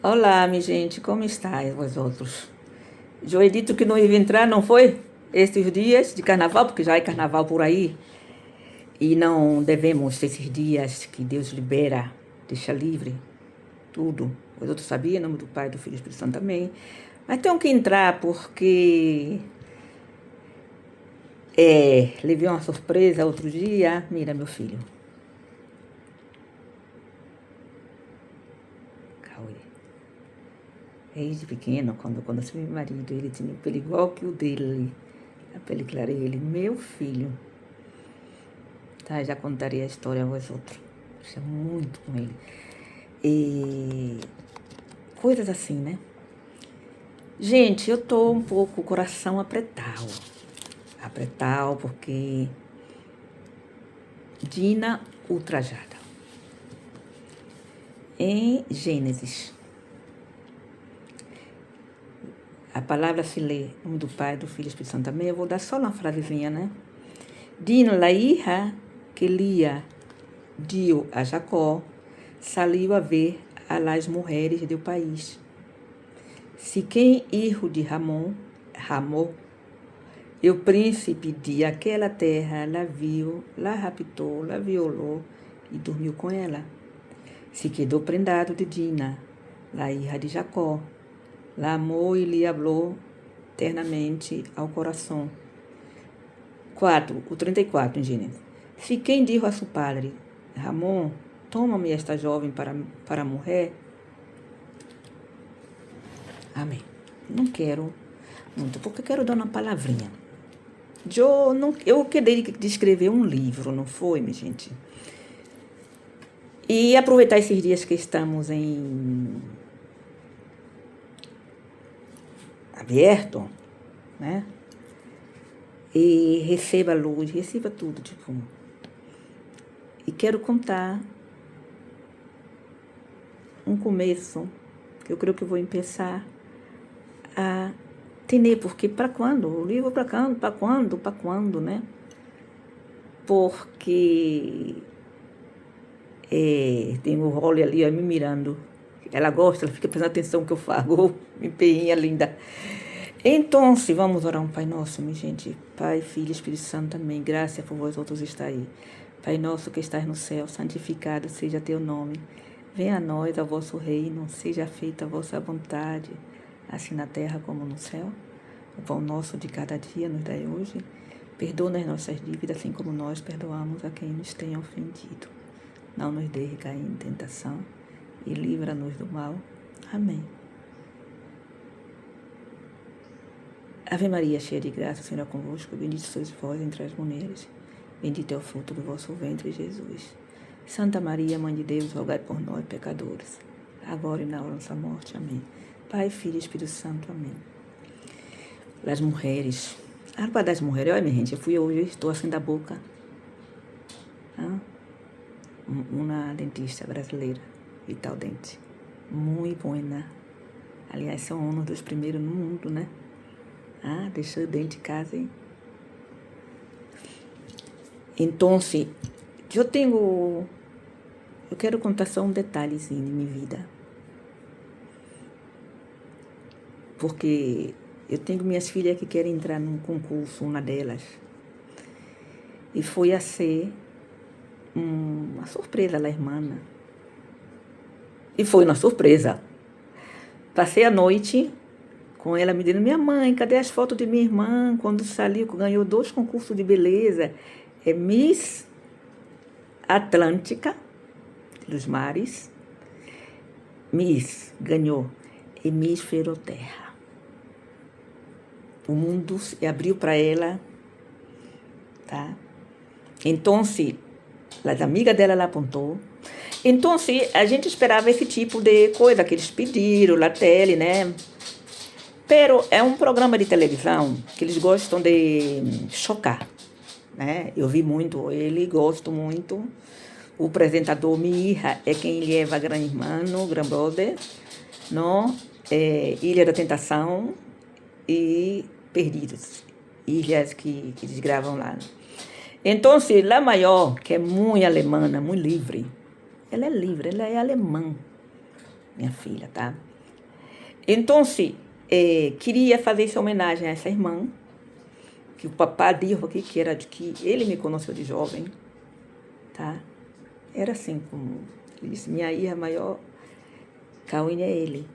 Olá, minha gente, como estáis vós outros? Já dito que não ia entrar, não foi? Estes dias de carnaval, porque já é carnaval por aí. E não devemos esses dias que Deus libera, deixa livre, tudo. Os outros sabiam, em nome do Pai, do Filho e do Espírito Santo também. Mas tenho que entrar porque levei uma surpresa outro dia. Mira, meu filho. Cauê. Desde pequeno, quando eu conheci meu marido, ele tinha o pelo igual que o dele. A pele clara e ele, meu filho. Tá, já contarei a história a vós outros. Isso é muito com ele. E coisas assim, né? Gente, eu tô um pouco o coração apertado. Apertado porque Dina ultrajada. Em Gênesis, a palavra se lê em nome do Pai, do Filho e do Espírito Santo também. Eu vou dar só uma frasezinha, né? Dina, la hija que Lia dio a Jacó, saliu a ver a las mulheres do país. Siquém, hijo de Ramó, e o príncipe de aquela terra la viu, la raptou, la violou e dormiu com ela. Se quedou prendado de Dina, la hija de Jacó, la amou e lhe hablou ternamente ao coração. 4, o 34 em Gênesis. Siquém dijo a seu padre, Ramon, toma-me esta jovem para mulher. Amém. Não quero muito, porque quero dar uma palavrinha. Eu queria escrever um livro, não foi, minha gente? E aproveitar esses dias que estamos em aberto, né? E receba a luz, receba tudo, tipo. E quero contar um começo, que eu creio que eu vou começar a ter, porque para quando? O livro para quando, né? Porque tem o Rolly ali, ó, me mirando. Ela gosta, ela fica prestando atenção no que eu falo. Me peinha linda. Então, vamos orar um Pai Nosso, minha gente. Pai, Filho e Espírito Santo, amém. Graças por vós outros estar aí. Pai nosso que estás no céu, santificado seja teu nome. Venha a nós, ao vosso reino, seja feita a vossa vontade, assim na terra como no céu. O pão nosso de cada dia nos dai hoje. Perdoa as nossas dívidas, assim como nós perdoamos a quem nos tem ofendido. Não nos deixe cair em tentação e livra-nos do mal. Amém. Ave Maria, cheia de graça, o Senhor é convosco. Bendita sois vós entre as mulheres. Bendito é o fruto do vosso ventre, Jesus. Santa Maria, Mãe de Deus, rogai por nós, pecadores, agora e na hora da nossa morte. Amém. Pai, Filho e Espírito Santo. Amém. As mulheres. A água das mulheres. Olha, minha gente, eu fui hoje, estou assim da boca. Uma dentista brasileira, Vital Dente. Muito boa. Aliás, são um dos primeiros no mundo, né? Deixou o dente em casa, hein? Então, eu quero contar só um detalhezinho de minha vida. Porque eu tenho minhas filhas que querem entrar num concurso, uma delas. E foi a ser uma surpresa da irmã. E foi uma surpresa. Passei a noite com ela me dizendo, minha mãe, cadê as fotos de minha irmã? Quando saiu, ganhou 2 concursos de beleza. É Miss Atlântica, dos mares. Miss ganhou. E Miss Ferroterra. O mundo se abriu para ela, tá? Então, as amigas dela ela apontou. Então, a gente esperava esse tipo de coisa que eles pediram, na tele, né? Pero é um programa de televisão que eles gostam de chocar, né? Eu vi muito ele, gosto muito. O apresentador Mira é quem leva Gran Hermano, Gran Brother, não? Ilha da Tentação e Perdidos, ilhas que eles gravam lá. Então, lá maior, que é muito alemã, muito livre, ela é livre, ela é alemã, minha filha, tá? Então, queria fazer essa homenagem a essa irmã, que o papá dijo aqui, que era de que ele me conheceu de jovem, tá? Era assim, como ele disse, minha irmã maior, Cauine é ele,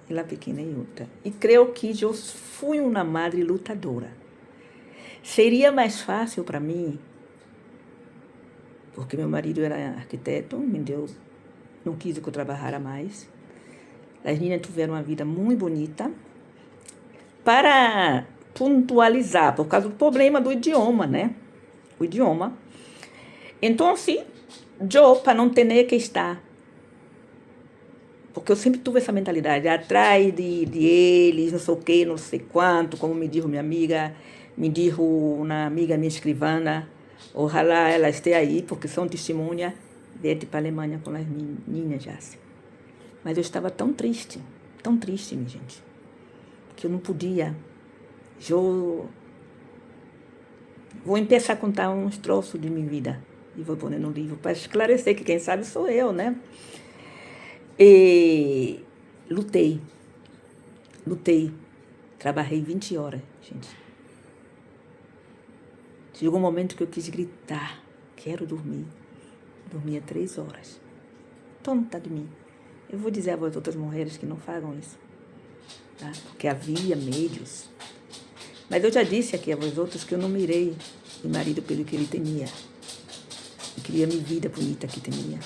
ela pequena e outra. E creio que eu fui uma madre lutadora. Seria mais fácil para mim, porque meu marido era arquiteto, não quis que eu trabalhara mais. As meninas tiveram uma vida muito bonita. Para pontualizar, por causa do problema do idioma, né? O idioma. Então, eu, para não ter que estar, porque eu sempre tive essa mentalidade, atrás de eles, não sei o que, não sei quanto, como me disse minha amiga, me disse uma amiga minha escrivana, ojalá ela esteja aí, porque são testemunha de ir para a Alemanha com as meninas já. Mas eu estava tão triste, minha gente, que eu não podia. Eu vou começar a contar uns troços de minha vida e vou pôr no livro para esclarecer que quem sabe sou eu, né? E lutei, trabalhei 20 horas, gente. Chegou um momento que eu quis gritar, quero dormir. Dormia 3 horas, tonta de mim. Eu vou dizer a vós outras mulheres que não fazem isso, tá? Porque havia meios. Mas eu já disse aqui a vós outros que eu não mirei meu marido pelo que ele tinha. Eu queria minha vida bonita que tinha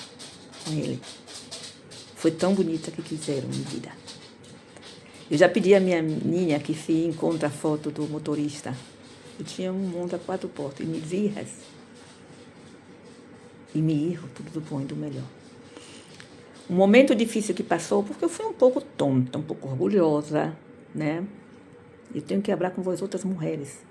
com ele. Foi tão bonita que quiseram minha vida. Eu já pedi a minha menina que se encontra a foto do motorista. Eu tinha um monte a 4 portas, e minhas irras. E meu irmão, tudo do bom e do melhor. Um momento difícil que passou, porque eu fui um pouco tonta, um pouco orgulhosa, né? Eu tenho que falar com vós outras mulheres.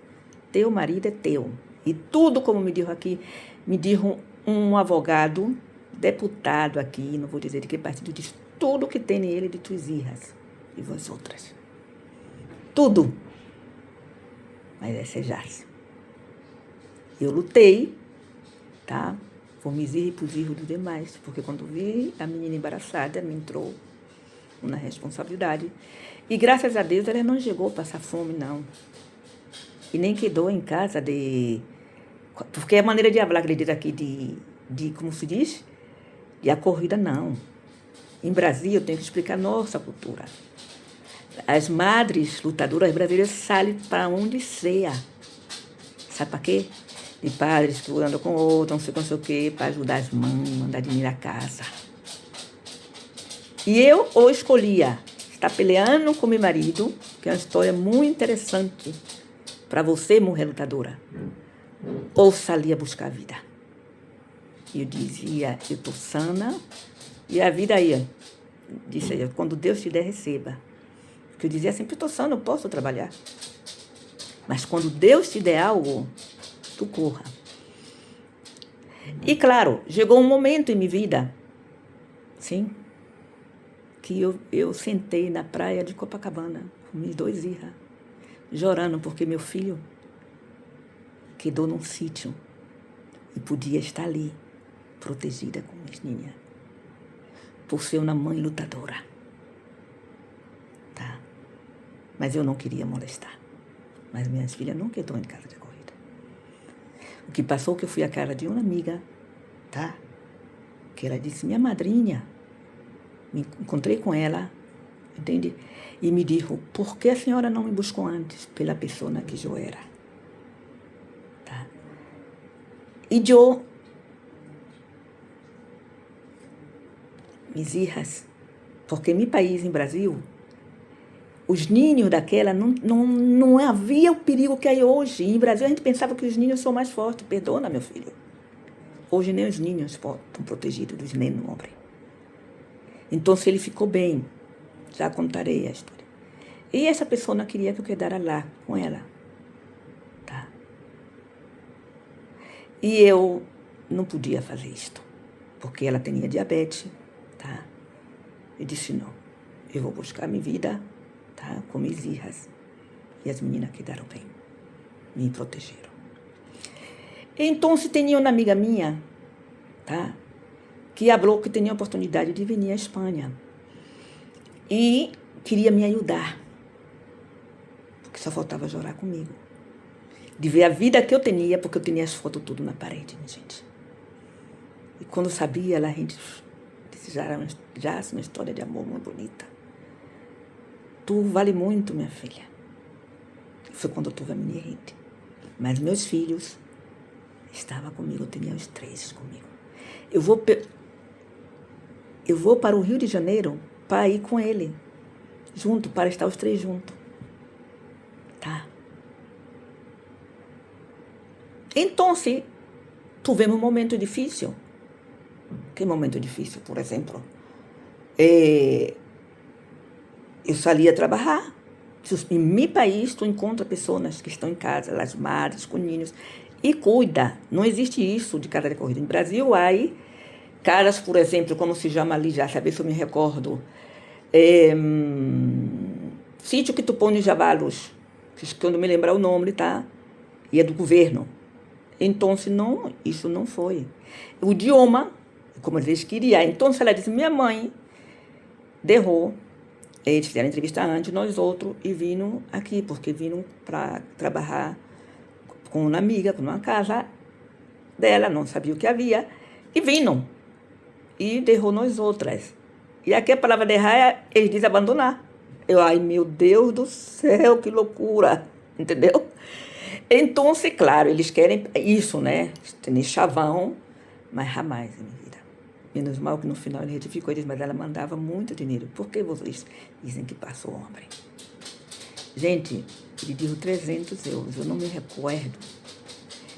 Teu marido é teu. E tudo, como me dijo aqui, me dijo um advogado, deputado aqui, não vou dizer de que partido, diz tudo que tem nele de tuas irras e vós outras. Tudo. Mas essa é Jace. Eu lutei, tá? Por me ir e por os erros dos demais, porque quando vi a menina embaraçada, me entrou uma responsabilidade. E graças a Deus ela não chegou a passar fome, não. E nem quedou em casa de... Porque a maneira de falar, acredito aqui, de como se diz? De acorrida, não. Em Brasil, eu tenho que explicar nossa cultura. As madres lutadoras brasileiras saem para onde seja. Sabe para quê? De padres que andam com outro, não sei o quê, para ajudar as mães, mandar dinheiro a casa. E eu ou escolhia estar peleando com meu marido, que é uma história muito interessante para você, mulher lutadora, ou salia buscar a vida. E eu dizia, eu estou sana, e a vida aí, disse eu, quando Deus te der, receba. Porque eu dizia sempre, eu estou sana, eu posso trabalhar. Mas quando Deus te der algo, tu corra. E claro, chegou um momento em minha vida, sim, que eu sentei na praia de Copacabana com meus 2 irmãos, chorando porque meu filho quedou num sítio e podia estar ali, protegida com minhas ninhas, por ser uma mãe lutadora. Tá? Mas eu não queria molestar. Mas minhas filhas não quedou em casa de corrida. O que passou que eu fui à casa de uma amiga, tá? Que ela disse, minha madrinha, me encontrei com ela, entende? E me disse, por que a senhora não me buscou antes pela pessoa que eu era? Tá? E eu, minhas irras, porque em meu país, em Brasil, os ninhos daquela não havia o perigo que há hoje. Em Brasil a gente pensava que os ninhos são mais fortes. Perdona, meu filho. Hoje nem os ninhos estão protegidos dos nenos homens. Então, se ele ficou bem, já contarei a história. E essa pessoa não queria que eu quedara lá com ela. Tá? E eu não podia fazer isto, porque ela tinha diabetes. Tá? Eu disse, não, eu vou buscar minha vida, tá? Com minhas irmãs. E as meninas quedaram bem, me protegeram. Então, se tinha uma amiga minha, tá? Que falou que tinha a oportunidade de vir à Espanha. E queria me ajudar, porque só faltava chorar comigo. De ver a vida que eu tinha, porque eu tinha as fotos tudo na parede, minha gente. E quando sabia, a gente já uma história de amor muito bonita. Tu vale muito, minha filha. Foi quando eu tive a minha rede. Mas meus filhos estavam comigo, eu tinha os 3 comigo. Eu vou para o Rio de Janeiro para ir com ele, junto, para estar os 3 juntos. Tá? Então, se tivemos um momento difícil, que momento difícil, por exemplo, eu saía trabalhar. Em meu país, tu encontra pessoas que estão em casa, as madres, com ninhos, e cuida. Não existe isso de casa de corrida. No Brasil, aí, casas, por exemplo, como se chama ali, já saber se eu me recordo, sítio que tu põe os javalos, que eu não me lembro o nome, tá? E é do governo. Então, não, isso não foi. O idioma, como eles queriam. Então, ela disse, minha mãe derrou. Eles fizeram entrevista antes, nós outros, e viram aqui, porque viram para trabalhar com uma amiga, com uma casa dela, não sabia o que havia, e viram. E derrou nós outras. E aqui a palavra derrar, eles dizem abandonar. Ai, meu Deus do céu, que loucura, entendeu? Então, claro, eles querem isso, né? Tem chavão, mas jamais, minha vida. Menos mal que no final ele retificou e disse, mas ela mandava muito dinheiro. Por que vocês dizem que passou homem? Gente, ele deu 300 euros. Eu não me recordo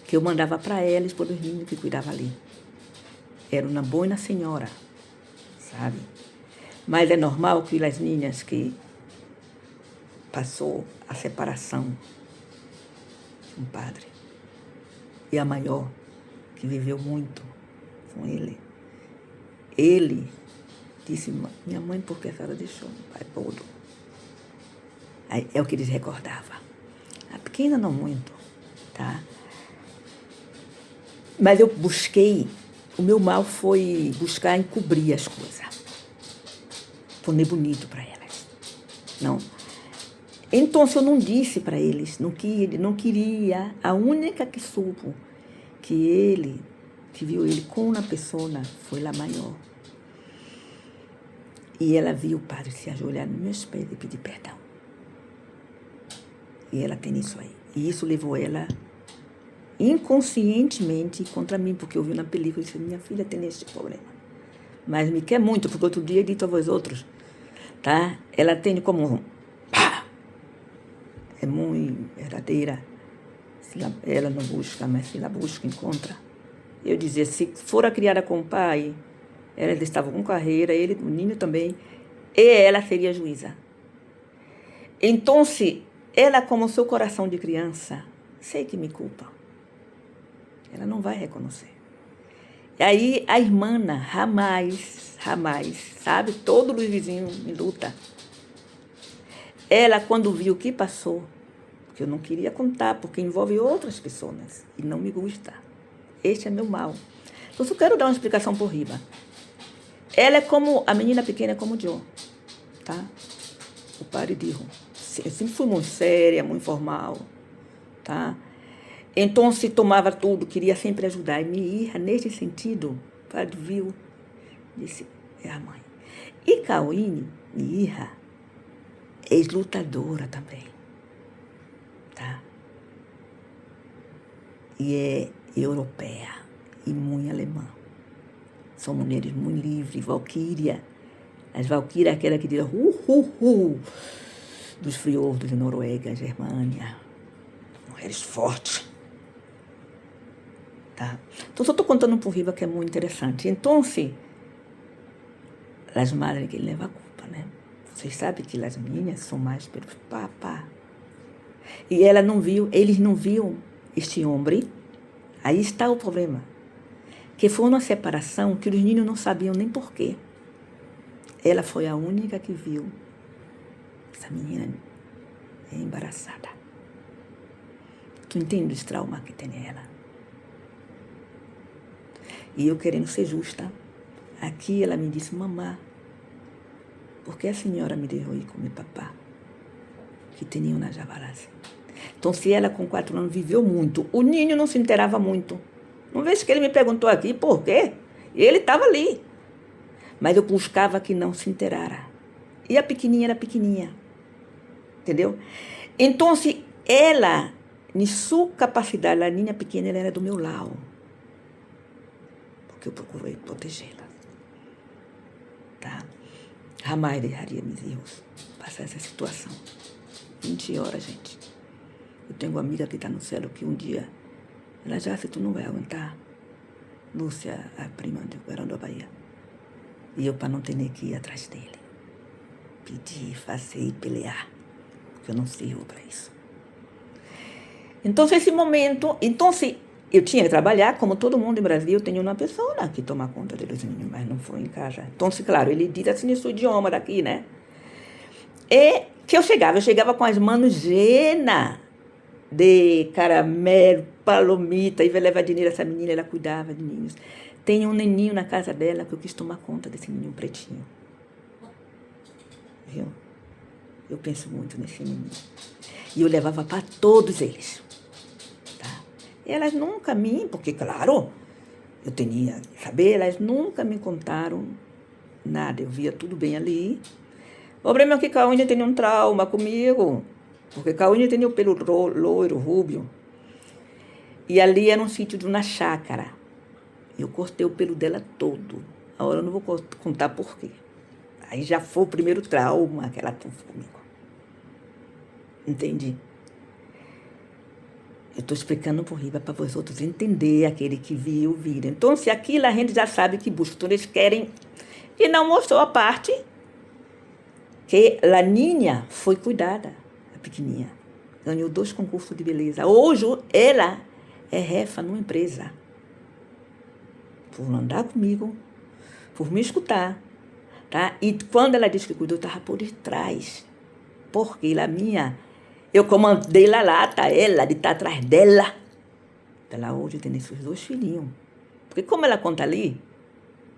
que eu mandava para eles, para os meninos que cuidavam ali. Era uma boa senhora, sabe? Mas é normal que as meninas que passou a separação com o padre, e a maior, que viveu muito com ele, ele disse, minha mãe, por que a senhora deixou o pai todo? Aí, é o que eles recordavam. A pequena não muito, tá? Mas eu busquei, o meu mal foi buscar encobrir as coisas. Tornei bonito para elas. Não. Então, eu não disse para eles, não queria, a única que soube que viu ele com uma pessoa, foi a maior. E ela viu o padre se ajoelhar nos meus pés e pedir perdão. E ela tem isso aí. E isso levou ela inconscientemente contra mim, porque eu vi na película e disse, minha filha tem esse problema. Mas me quer muito, porque outro dia eu dito a vós outros, tá? Ela tem como, pá, é muito verdadeira. Ela não busca, mas se ela busca, encontra. Eu dizia, se fora criada com o pai, ela estava com carreira, ele, o Ninho também, e ela seria juíza. Então, ela, como seu coração de criança, sei que me culpa. Ela não vai reconhecer. E aí, a irmã, jamais, sabe? Todo os vizinhos me luta. Ela, quando viu o que passou, que eu não queria contar, porque envolve outras pessoas, e não me gusta. Este é meu mal. Então, eu quero dar uma explicação por riba. Ela é como, a menina pequena é como o Joe, tá? O padre disse, eu sempre fui muito séria, muito informal, tá? Então, se tomava tudo, queria sempre ajudar. E minha irmã, nesse sentido, o padre viu, disse, é a mãe. E Cauine, minha irmã, é lutadora também, tá? E é europeia e muito alemã. São mulheres muito livres, valquíria. As valquírias, aquela que diz dos fiordos de Noruega, Germânia. Mulheres fortes. Tá? Então, só estou contando por riba que é muito interessante. Então, as madres que levam a culpa, né? Vocês sabem que as meninas são mais pelos papá. E ela não viu, eles não viam este homem. Aí está o problema. Que foi uma separação que os meninos não sabiam nem porquê. Ela foi a única que viu essa menina embaraçada. Tu entende esse trauma que tem ela? E eu querendo ser justa. Aqui ela me disse, mamãe, por que a senhora me deixou ir com meu papá, que tinha na Javarase? Então, se ela com 4 anos viveu muito, o Ninho não se inteirava muito. Não vejo que ele me perguntou aqui por quê. E ele estava ali. Mas eu buscava que não se inteirara. E a pequenininha era pequenininha. Entendeu? Então, se ela, em sua capacidade, a Ninha pequena, ela era do meu lado. Porque eu procurei protegê-la. Tá? Jamais deixaria meus erros passar essa situação. 20 horas, gente. Eu tenho uma amiga que está no céu que um dia, ela já disse, tu não vai aguentar. Lúcia, a prima de Guarão da Bahia. E eu, para não ter nem que ir atrás dele, pedir, fazer e pelear, porque eu não sirvo para isso. Então, esse momento, eu tinha que trabalhar, como todo mundo no Brasil, eu tenho uma pessoa que toma conta deles, mas não foi em casa. Então, claro, ele diz assim, no idioma daqui, né? E que eu chegava com as mãos llenas de caramelo, palomita, e vai levar dinheiro. Essa menina, ela cuidava de ninhos. Tem um neninho na casa dela que eu quis tomar conta desse menino pretinho. Viu? Eu penso muito nesse menino. E eu levava para todos eles. Tá? E elas nunca porque claro, eu tinha que saber, elas nunca me contaram nada. Eu via tudo bem ali. O problema é que Cauinha tinha um trauma comigo. Porque Cauinha tinha o pelo loiro, rúbio. E ali era um sítio de uma chácara. Eu cortei o pelo dela todo. Agora eu não vou contar por quê. Aí já foi o primeiro trauma que ela teve comigo. Entendi. Eu estou explicando por riba para vocês outros entender, aquele que viu, viram. Então, se aquilo a gente já sabe que busca, então eles querem. E não mostrou a parte que a Ninha foi cuidada, a pequenininha. Ganhou 2 concursos de beleza. Hoje, ela é refa numa empresa. Por andar comigo, por me escutar. Tá? E quando ela disse que cuidou, eu estava por detrás. Porque eu comandei lá, tá ela, de estar atrás dela. Ela hoje tem esses 2 filhinhos. Porque como ela conta ali,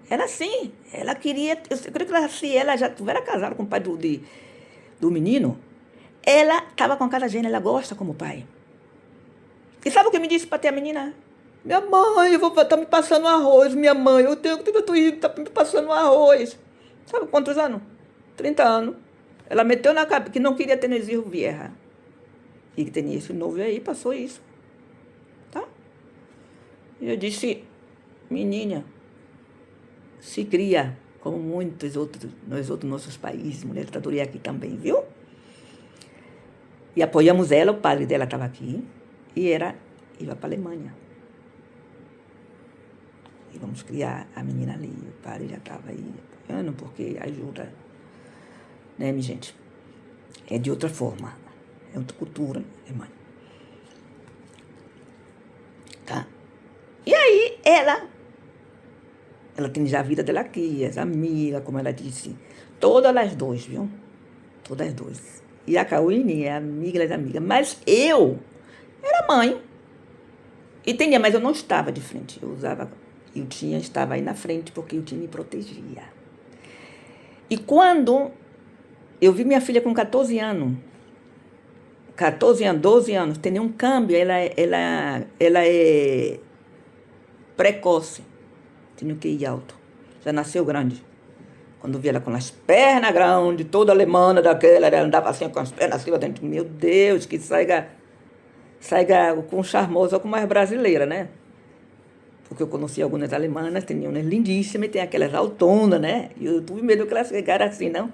era assim, ela queria, eu creio que se ela já tivesse casado com o pai do menino, ela estava com a cara gênea, ela gosta como pai. E sabe o que me disse para ter a menina? Minha mãe, tá me passando arroz, minha mãe, eu tenho que tu tá me passando arroz. Sabe quantos anos? 30 anos. Ela meteu na cabeça que não queria ter Nezir Vieira. E que tinha esse novo aí, passou isso. Tá? E eu disse, menina, se cria, como muitos outros, nossos países, mulher tratadoria aqui também, viu? E apoiamos ela, o padre dela estava aqui, e ia para a Alemanha. E vamos criar a menina ali, o padre já estava aí apoiando, porque ajuda, né, minha gente? É de outra forma, é outra cultura, irmã. Tá? E aí, ela tem já a vida dela aqui, as amigas, como ela disse. Todas as 2, viu? Todas as 2. E a Cauine é amiga das amigas. Mas eu era mãe. E tinha, mas eu não estava de frente. Eu usava, eu estava aí na frente, porque eu tinha me protegia. E quando eu vi minha filha com 14 anos, 12 anos, tem um câmbio, ela é precoce. Tinha que ir alto. Já nasceu grande. Quando vi ela com as pernas grandes, toda alemã daquela, ela andava assim com as pernas assim dentro. Meu Deus, que saiga com charmosa, com mais brasileira, né? Porque eu conheci algumas alemãs, tinham umas lindíssimas, e tem aquelas autonas, né? E eu tive medo que elas chegaram assim, não?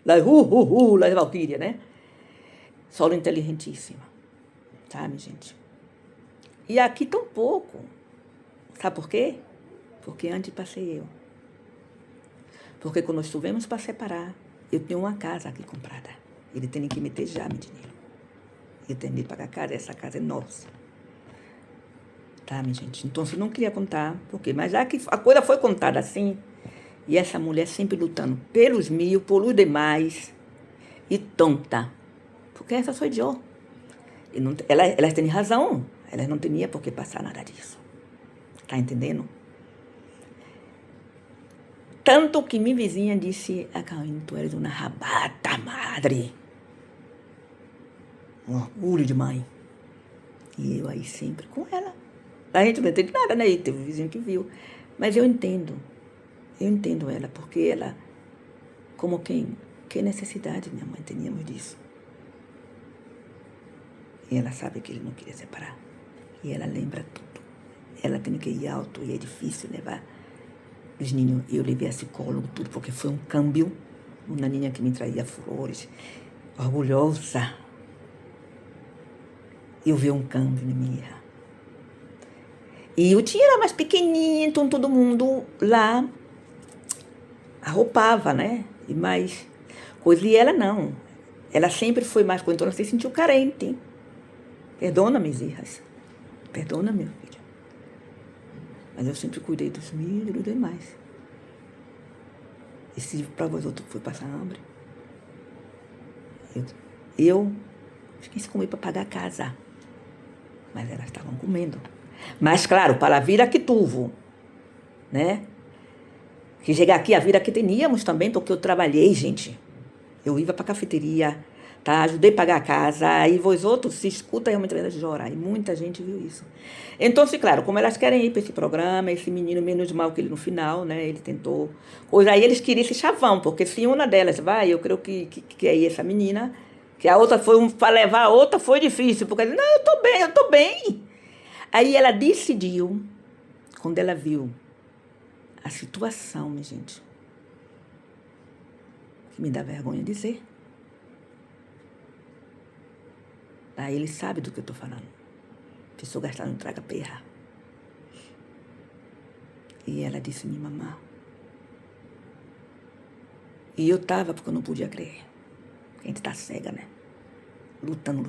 Las Valquírias, né? Solo inteligentíssima. Sabe, gente? E aqui tão pouco. Sabe por quê? Porque antes passei eu. Porque quando nós estivemos para separar, eu tinha uma casa aqui comprada. Ele tem que meter já meu dinheiro. Eu tenho que pagar a casa, essa casa é nossa. Tá, minha gente? Então, eu não queria contar, porque, mas já que a coisa foi contada assim, e essa mulher sempre lutando pelos mil, pelos demais, e tonta. Porque essa sou eu. E não, elas têm razão, elas não tinham por que passar nada disso. Tá entendendo? Tanto que minha vizinha disse, Carolina, tu eres uma rabata madre. Um orgulho de mãe. E eu aí sempre com ela. A gente não entende nada, né? E teve um vizinho que viu. Mas eu entendo ela, porque ela, como quem, que necessidade minha mãe teníamos disso. E ela sabe que ele não queria separar. E ela lembra tudo. Ela tem que ir alto e é difícil levar os ninhos. Eu levei a psicólogo, tudo, porque foi um câmbio. Uma ninha que me traía flores, orgulhosa. Eu vi um câmbio na minha irmã. E o tio era mais pequenininho, então todo mundo lá arroupava, né? E mais coisa. E ela não. Ela sempre foi mais coisa, então ela se sentiu carente. Perdona, minhas irmãs. Perdona, meu filho. Mas eu sempre cuidei dos meus e dos demais. E se para vós outros foi passar hambre, eu fiquei sem comer para pagar a casa. Mas elas estavam comendo. Mas, claro, para a vida que tuvo, né? Que chegar aqui, a vida que teníamos também, porque eu trabalhei, gente. Eu ia para a cafeteria, tá? Ajudei a pagar a casa, aí vós outros se escuta realmente de chorar. E muita gente viu isso. Então, claro, como elas querem ir para esse programa, esse menino, menos mal que ele no final, né? Ele tentou coisa. Aí eles queriam esse chavão, porque se uma delas vai, eu creio que aí essa menina, que a outra foi para levar a outra foi difícil, porque ela disse, não, eu tô bem. Aí ela decidiu, quando ela viu a situação, minha gente, que me dá vergonha dizer. Aí ele sabe do que eu estou falando. Pessoa gastar no traga-perra. E ela disse, minha mamãe. E eu estava, porque eu não podia crer. A gente está cega, né? Lutando.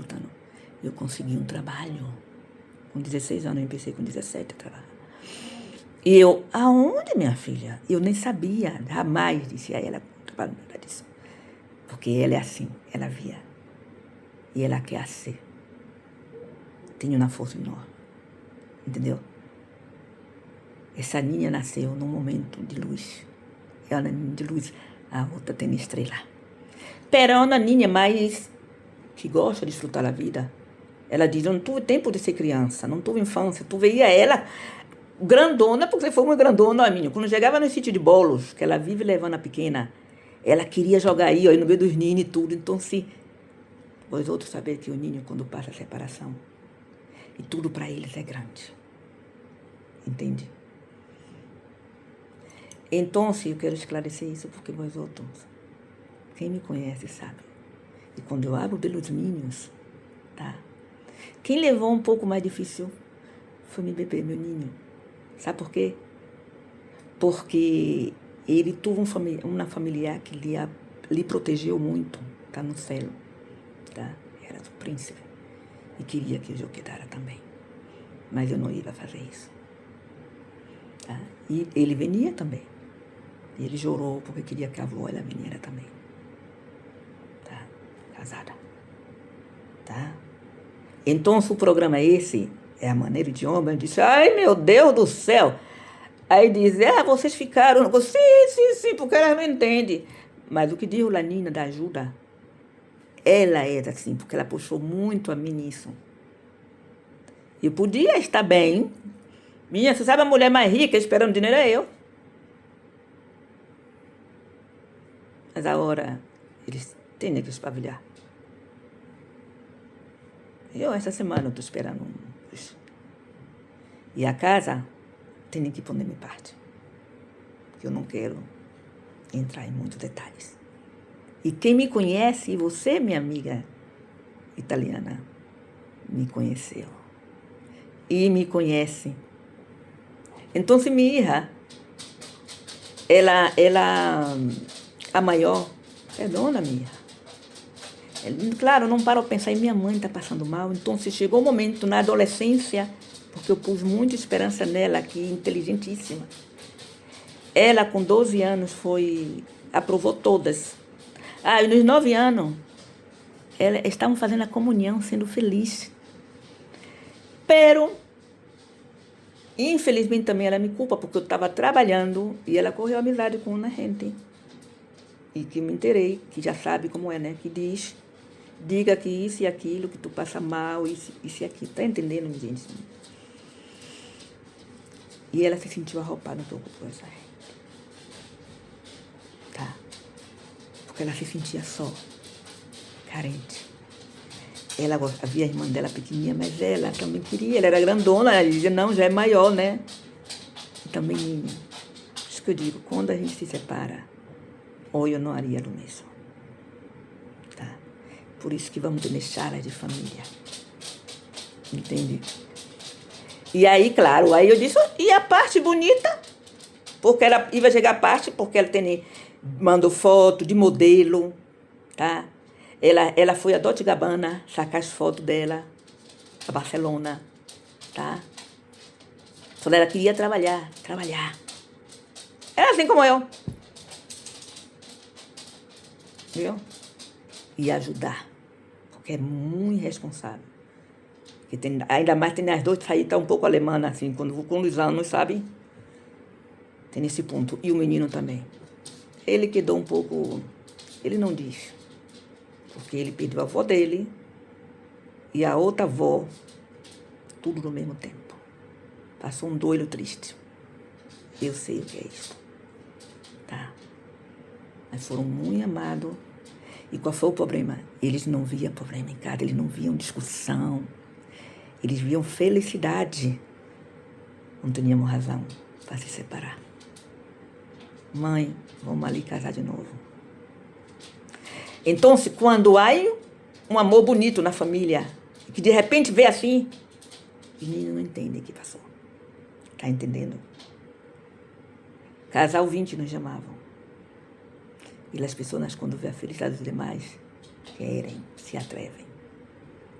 Eu consegui um trabalho. Com 16 anos, eu empecei com 17 a trabalhar. E eu, aonde, minha filha? Eu nem sabia, jamais disse a ela, trabalhando disso. Porque ela é assim, ela via. E ela quer ser. Tenho uma força enorme. Entendeu? Essa ninha nasceu num momento de luz. Ela é de luz, a outra tem estrela. Pero é uma ninha mais que gosta de desfrutar da vida. Ela diz, eu não tive tempo de ser criança, não tive infância. Tu veia ela grandona, porque foi uma grandona, ó, menina. Quando chegava no sítio de bolos, que ela vive levando a pequena, ela queria jogar aí, ó, no meio dos ninhos e tudo. Então, se os outros saberem que o ninho, quando passa a separação, e tudo para eles é grande. Entende? Então, eu quero esclarecer isso, porque vós outros, quem me conhece sabe. E quando eu abro pelos ninhos, tá? Quem levou um pouco mais difícil foi meu bebê, meu ninho. Sabe por quê? Porque ele teve uma familiar que lhe protegeu muito, tá no céu, tá? Era do príncipe. E queria que eu quedara também. Mas eu não ia fazer isso. Tá? E ele venia também. E ele chorou porque queria que a avó ela viera também. Tá? Casada. Tá? Então, se o programa é esse, é a maneira de homem, eu disse, ai meu Deus do céu. Aí diz, vocês ficaram, sim, porque elas não entendem. Mas o que diz a Lanina da ajuda, ela é assim, porque ela puxou muito a mim nisso. Eu podia estar bem. Minha, você sabe a mulher mais rica esperando dinheiro é eu. Mas agora, eles têm que espavilhar. Eu, essa semana, estou esperando. E a casa, tem que pôr minha parte. Porque eu não quero entrar em muitos detalhes. E quem me conhece, e você, minha amiga italiana, me conheceu. E me conhece. Então, se minha irmã, ela, a maior, perdona, minha irmã. Claro, não paro a pensar, e minha mãe está passando mal. Então, se chegou o momento na adolescência, porque eu pus muita esperança nela, que é inteligentíssima. Ela, com 12 anos, aprovou todas. E nos 9 anos, estavam fazendo a comunhão, sendo feliz. Pero, Infelizmente também ela me culpa, porque eu estava trabalhando e ela correu amizade com uma gente. E que me enterei, que já sabe como é, né? Que diz, diga que isso e aquilo, que tu passa mal, isso e aquilo. Tá entendendo, minha gente? E ela se sentiu arropada um pouco por essa gente. Tá? Porque ela se sentia só, carente. Ela havia a irmã dela pequenininha, mas ela também queria, ela era grandona, ela dizia, não, já é maior, né? E também, isso que eu digo, quando a gente se separa, ou eu não haria o mesmo. Tá? Por isso que vamos deixar de família. Entende? E aí, claro, aí eu disse, e a parte bonita? Porque ela ia chegar a parte, porque ela mandou foto de modelo, tá? Ela foi a Dolce & Gabbana sacar as fotos dela, a Barcelona, tá? Só ela queria trabalhar. Era assim como eu. Viu? E ajudar, porque é muito irresponsável. Ainda mais tem as duas saídas, tá um pouco alemã, assim, quando com os anos, sabe? Tem esse ponto. E o menino também. Ele quedou um pouco... Ele não diz. Porque ele perdeu a avó dele e a outra avó, tudo no mesmo tempo. Passou um doido triste. Eu sei o que é isso. Tá? Mas foram muito amados. E qual foi o problema? Eles não viam problema em casa, eles não viam discussão. Eles viam felicidade. Não tínhamos razão para se separar. Mãe, vamos ali casar de novo. Então, quando há um amor bonito na família, que de repente vê assim, os meninos não entendem o que passou. Tá entendendo? Casal 20 nos chamavam. E as pessoas, quando vê a felicidade dos demais, querem, se atrevem.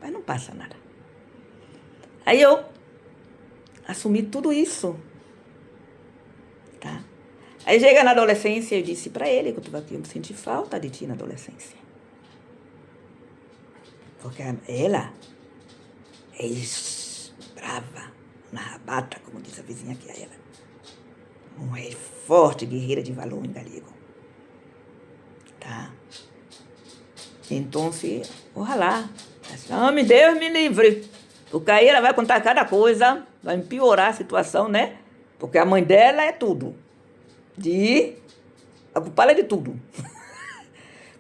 Mas não passa nada. Aí eu assumi tudo isso. Tá? Aí chega na adolescência, eu disse para ele que eu estava aqui, eu me senti falta de ti na adolescência. Porque ela é brava, na rabata, como diz a vizinha que é ela. Mulher forte, guerreira de valor em galego. Tá? Então, ojalá. Meu Deus me livre. Porque aí ela vai contar cada coisa, vai piorar a situação, né? Porque a mãe dela é tudo. A culpada é de tudo.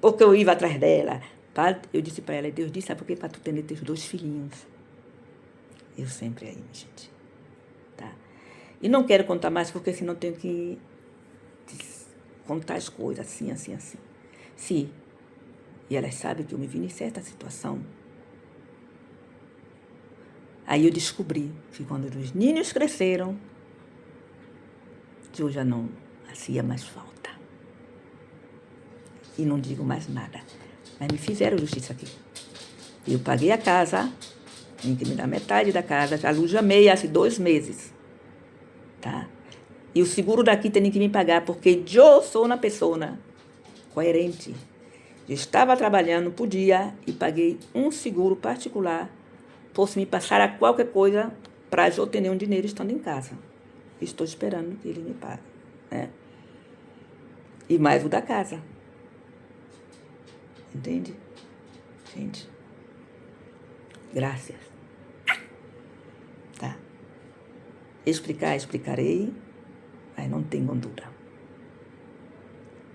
Porque eu ia atrás dela. Eu disse para ela, Deus disse, sabe por quê? Para tu ter teus 2 filhinhos. Eu sempre aí, minha gente. Tá? E não quero contar mais, porque senão tenho que contar as coisas assim. Sim. E elas sabem que eu me vi em certa situação. Aí eu descobri que quando os ninhos cresceram, eu já não fazia mais falta. E não digo mais nada. Mas me fizeram justiça aqui. Eu paguei a casa, tinha que me dar metade da casa, já alujamei há 2 meses. Tá? E o seguro daqui tem que me pagar, porque eu sou uma pessoa coerente. Eu estava trabalhando, podia, e paguei um seguro particular, fosse me passar a qualquer coisa, para eu ter um dinheiro estando em casa. Estou esperando que ele me pague. Né? E mais o da casa. Entende? Gente. Graças. Tá? Explicarei, mas não tem gordura.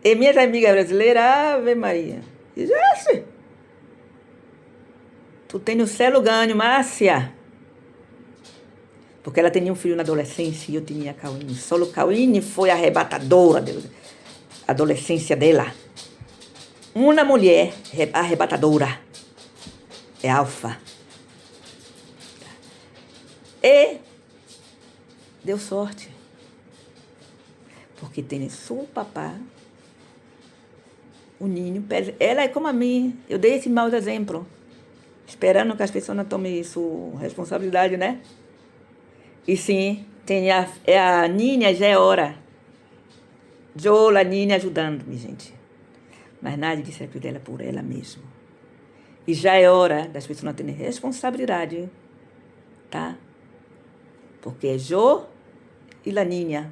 E minhas amigas brasileiras, Ave Maria, dizem, tu tem no céu ganho, Márcia. Porque ela tinha um filho na adolescência e eu tinha a Cauine. Só Cauine foi arrebatadora da adolescência dela. Uma mulher arrebatadora. É alfa. E deu sorte. Porque tem seu papá, o ninho. Ela é como a mim. Eu dei esse mau exemplo. Esperando que as pessoas não tomem isso responsabilidade, né? E sim, tem a Nina, já é hora. Jola, Nina ajudando, minha gente. Mas nada de ser dela por ela mesma. E já é hora das pessoas não terem responsabilidade, tá? Porque eu e la niña.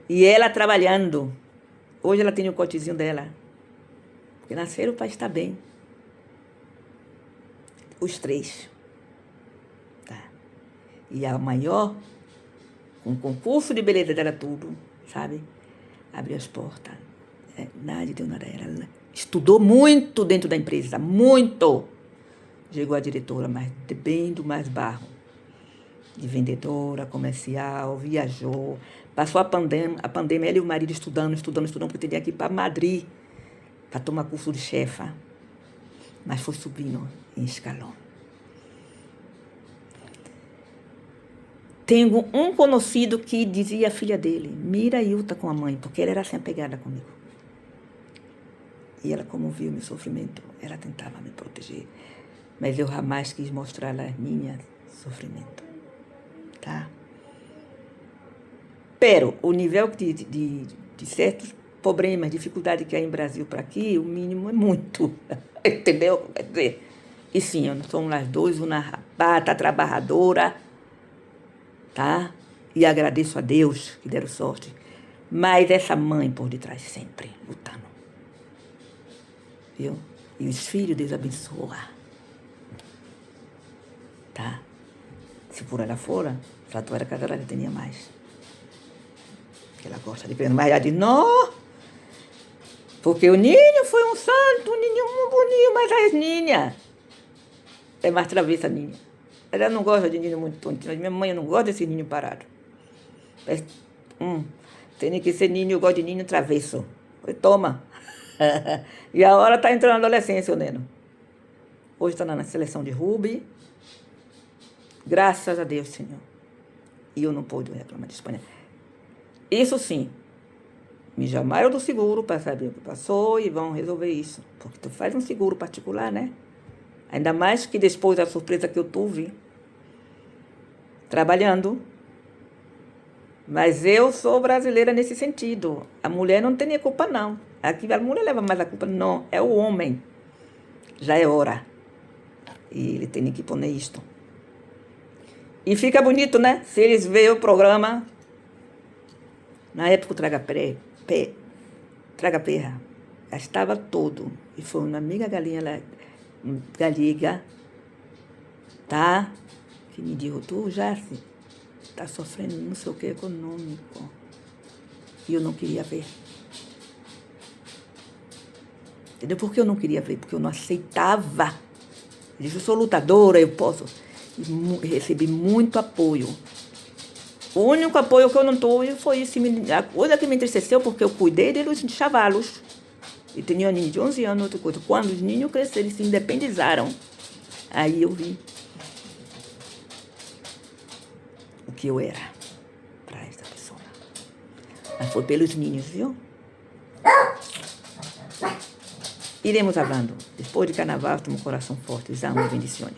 E ela trabalhando. Hoje ela tem o cotezinho dela. Porque nasceram para estar bem. Os 3. Tá. E a maior, com concurso de beleza dela tudo, sabe? Abriu as portas. Nada deu nada. Ela estudou muito dentro da empresa. Muito. Chegou a diretora, mas bem do mais barro. De vendedora, comercial, viajou. Passou a pandemia, ela e o marido estudando, porque tinha que ir para Madrid para tomar curso de chefa. Mas foi subindo em escalão. Tenho um conhecido que dizia a filha dele, mira a Ilta com a mãe, porque ela era assim apegada comigo. E ela, como viu meu sofrimento, ela tentava me proteger. Mas eu jamais quis mostrar a minha sofrimento. Tá? Pero o nível de certos problemas, dificuldade que há em Brasil para aqui, o mínimo é muito. Entendeu? Quer dizer, e sim, eu somos as duas, uma rapata, trabalhadora, tá? E agradeço a Deus que deram sorte. Mas essa mãe por detrás sempre lutando. Viu? E os filhos, Deus abençoa. Tá? Se por ela fora, se ela era casada, ela tinha mais. Porque ela gosta de pegar. Mas ela diz, não, porque o ninho foi um santo, um ninho muito bonito, mas as ninhas é mais travessa a ninha. Ela não gosta de ninho muito tontinho. Minha mãe não gosta desse ninho parado. Tem que ser ninho, eu gosto de ninho travesso. Toma. E a hora está entrando na adolescência, o Neno. Hoje está na seleção de rugby. Graças a Deus, Senhor. E eu não pude reclamar de Espanha. Isso sim. Me chamaram do seguro para saber o que passou e vão resolver isso. Porque tu faz um seguro particular, né? Ainda mais que depois da surpresa que eu tive, trabalhando. Mas eu sou brasileira nesse sentido. A mulher não tem culpa, não. Aqui a mulher leva mais a culpa. Não, é o homem. Já é hora. E ele tem que pôr isto. E fica bonito, né? Se eles veem o programa. Na época o Traga Perra já estava todo. E foi uma amiga galinha galega, tá? Que me disse, tu já está sofrendo não sei o que econômico. E eu não queria ver. Entendeu? Por que eu não queria ver? Porque eu não aceitava. Eu disse, eu sou lutadora, eu posso. E recebi muito apoio. O único apoio que eu não tive foi isso. A coisa que me entristeceu, porque eu cuidei deles de chavalos. E tinha um ninho de 11 anos, outra coisa. Quando os ninhos cresceram e se independizaram, aí eu vi o que eu era para essa pessoa. Mas foi pelos ninhos, viu? Iremos falando. Depois de carnaval, tenho um coração forte. Os amo e bendições.